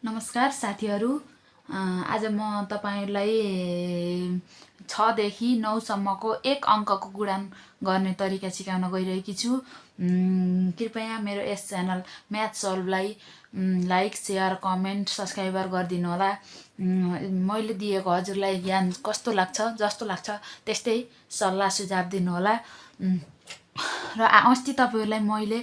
नमस्कार साथीहरू। आज म तपाईलाई 6 देखि 9 सम्मको एक अङ्कको गुणन गर्ने तरिका सिकाउन गइरहेकी छु। कृपया मेरो यस च्यानल म्याथ सल्भलाई लाइक, शेयर, कमेन्ट, सब्स्क्राइबर गरिदिनु होला। मैले दिएको हजुरलाई ज्ञान कस्तो लाग्छ, जस्तो लाग्छ त्यस्तै सल्लाह सुझाव दिनु होला। र अस्ति तपाईहरुलाई मैले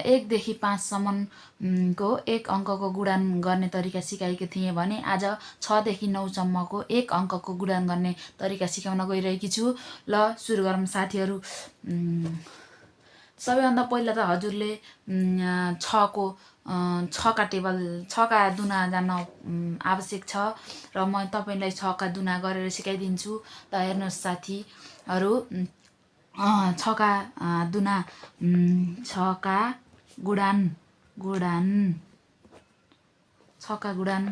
1 देखि 5 सम्मको एक अङ्कको गुणन गर्ने तरिका सिकाएको थिएँ भने आज 6 देखि 9 सम्मको एक अङ्कको गुणन गर्ने तरिका सिकाउन गइरहेकी छु। ल सुरु गरौँ साथीहरू। सबैभन्दा पहिला त हजुरले 6 का टेबल 6 का दुना जान्न आवश्यक छ र म तपाईलाई 6 का दुना गरेर सिकाइदिन्छु। त हेर्नुहोस् साथीहरू, 6 का दुना 6 का गुणन 6 का गुणन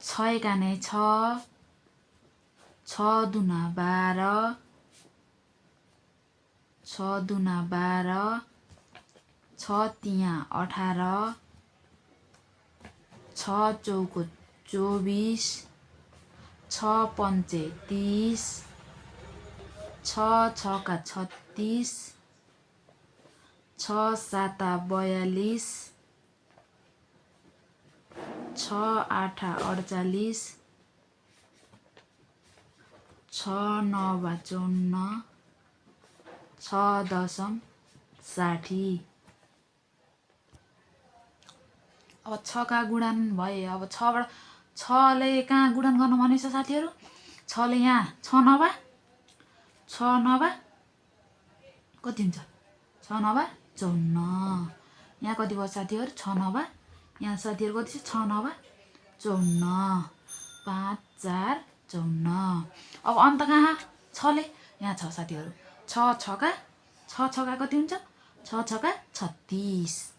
6 एकाने 6, 6 दुना 12, 6 दुना 12, 6 तिया 18, 6 चौको 24, 6 पन्चे 30, 6 छका 36, 6 साता 42, 6 आठा 48, 6 नवा 54, 6 दशम 60। अब 6 का गुणन भए। अब 6 बाट 6 ले कहाँ गुणन गर्नु भनेछ साथीहरू? 6 ले यहाँ 6 नवा कति हुन्छ? 6 नवा 54। यहाँ कति भयो साथीहरू? 6 नवा यहाँ साथीहरू कति छ? 6 नवा 54, 5 4 54। अब अन्त कहाँ 6 ले? यहाँ छ साथीहरू। 6 छका कति हुन्छ? 6 छका 36।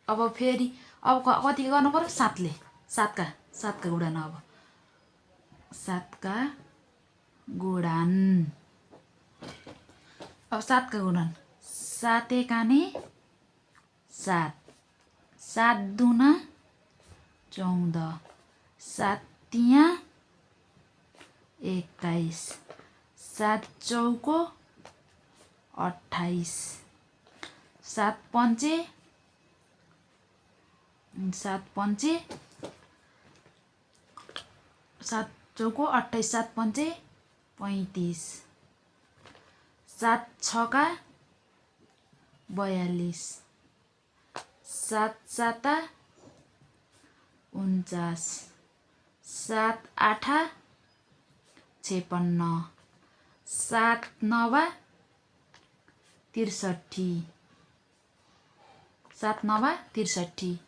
अब फेरि अब कति गर्नु पर्यो? 7 ले 7 का गुणन। अब 7 का गुणन। अब 7 का गुणन 7 एकाने 7, 7 दुना 14, 7 तिया 21, 7 चौको 28, 7 पन्चे 7 चौको 28, 7 पन्चे 35, 7 छका 42, 7 साता 49, 7 आठा 56, 7 नवा 63, 7 नवा 63,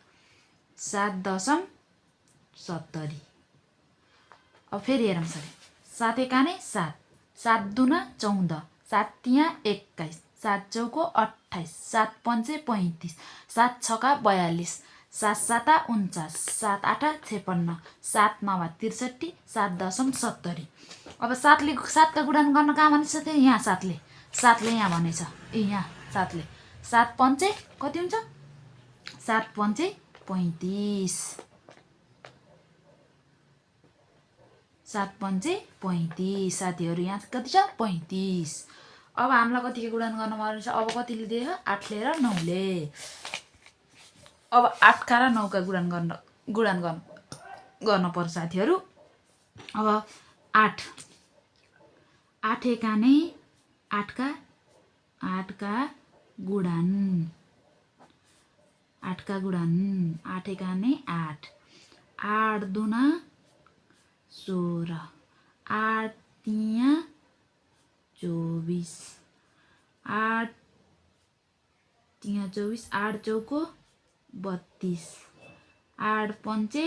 7 दशम 70। अब फेरि हेरौँ सर। 7 एकाने 7, 7 दुना 14, 7 तिया 21, 7 चौको 28, 7 पन्चे 35, 7 छका 42, 7 साता 49, 7 आठा 56, 7 नवा 63, 7 दशम 70। अब 7 का गुणन गर्न कहाँ भनेछ त? यहाँ 7 ले यहाँ भनेछ। यहाँ 7 ले 7 पन्चे कति हुन्छ? 7 पन्चे 35, 7 पन्चे 35 साथीहरू। यहाँ कति छ? 35। अब हामीलाई कतिको गुणन गर्न मन छ? अब कतिले दियो? 8 ले र 9 ले। अब 8 का र 9 का गुणन गर्न पर्छ साथीहरू। अब 8 एकाने 8 का गुणन 8 का गुणन 8 एकाने 8, 8 दुना 16, 8 तिया 24, 8 तिया 24, 8 चौको 32, 8 पन्चे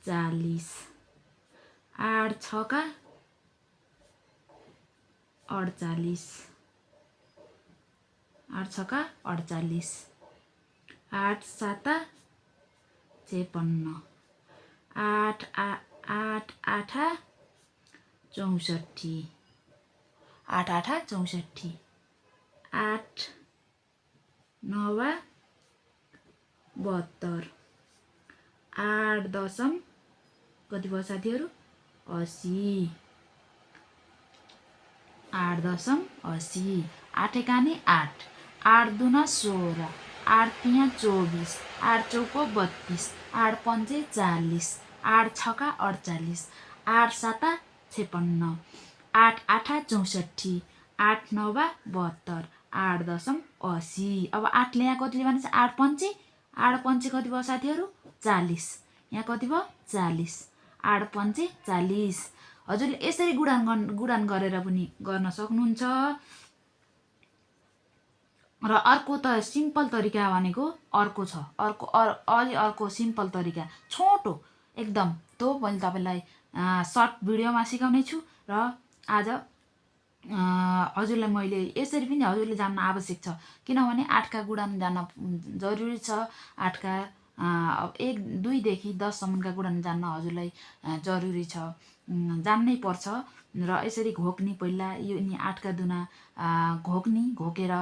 40, 8 छका 48, 8 छका 48, 8 साता 56, 8 आठा 64, 8 आठा 64, 8 नवा 72 8 दशम कति भयो साथीहरु 80 8 दशम 80 8 एकानी 8 8 दुना 16 8 तिया 24 8 चौको 32 8 पंचे 40 8 छका 48 8 साता 56 8 आठा 64 8 नौवा 72 8 दशम 80 अब 8 ले यहाँ कतिले भने 8 पंचे कति भयो साथीहरु 40 यहाँ कति भयो 40 8 पंचे 40 हजुरले यसरी गुणान गरेर पनि गर्न सक्नुहुन्छ र अर्को त सिम्पल तरिका भनेको अर्को छ अर्को सिम्पल तरिका छोटो एकदम त्यो मैले तपाईलाई सर्ट भिडियोमा सिकाउने छु र आज हजुरलाई मैले यसरी पनि हजुरले जान्न आवश्यक छ किनभने 8 का गुणान जान्न जरुरी छ 8 का 1 2 देखि 10 सम्मका गुणान जान्न हजुरलाई जरुरी छ जान्नै पर्छ र यसरी घोक्नी पहिला यो नि 8 का दुना घोकेर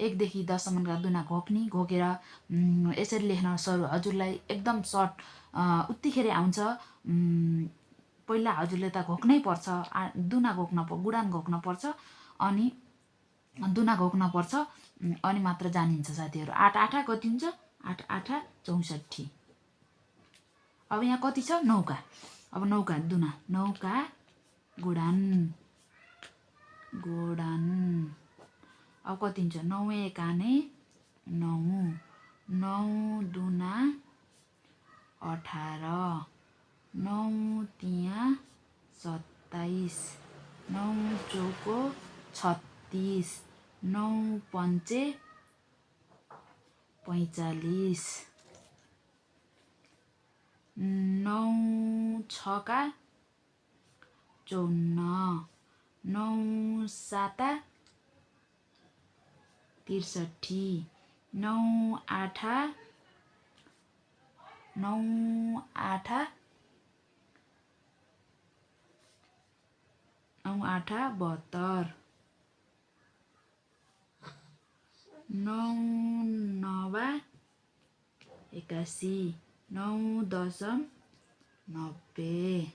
1 देखि 10 सम्मका दुना घोकेर यसरी लेख्न हजुरलाई एकदम सर्ट उत्तिखेर आउँछ पहिला हजुरले त घोक्नै पर्छ दुना गुणान घोक्न पर्छ अनि दुना घोक्न पर्छ अनि मात्र जानिन्छ साथीहरु 8 8 कति हुन्छ 8 8 64 अब यहाँ कति छ 9 का अब 9 का दुना 9 का गुणान अब कति हुन्छ 9 एकाने 9 9 दुना 18 9 तिया 27 9 चौको 36 9 पंचे 45 9 छका 54 9 साता 63 9 आठा 9 आठा 72 9 नवा 81 9 दशम 90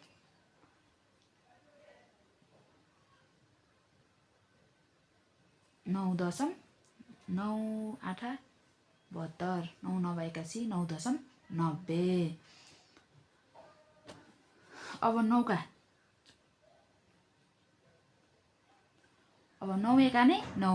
9 दशम 9 आठा 72 9 नवा 81 9 दशम 90 अब 9 का अब 9 एकाने 9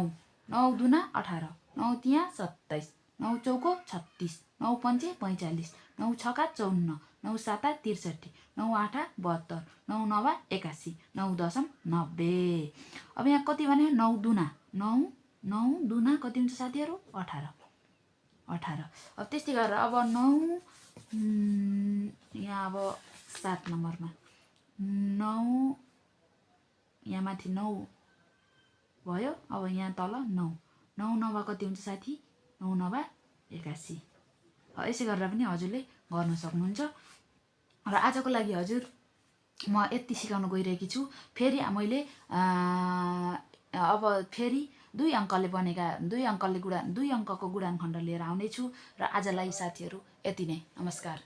9 दुना 18 9 तिया 27 9 चौको 36 9 पंचे 45 9 छका 54 9 साता 63 9 आठा 72 9 नवा 81 9 दशम 90 अब यहाँ कति भने 9 दुना 9 दुना कति हुन्छ साथीहरु 18 अब त्यस्तै गरेर अब 9 यहाँ अब 7 नम्बरमा 9 यहाँ माथि 9 भयो अब यहाँ तल 9 9 नवा कति हुन्छ साथी 9 नवा 81 यसै गरेर पनि हजुरले गर्न सक्नुहुन्छ र आजको लागि हजुर म यति सिकाउन गइरहेकी छु फेरि मैले अब फेरि 2 अंकले बनेका 2 अंकको गुणान खण्ड लिएर आउने छु र आजलाई साथीहरु यति नै नमस्कार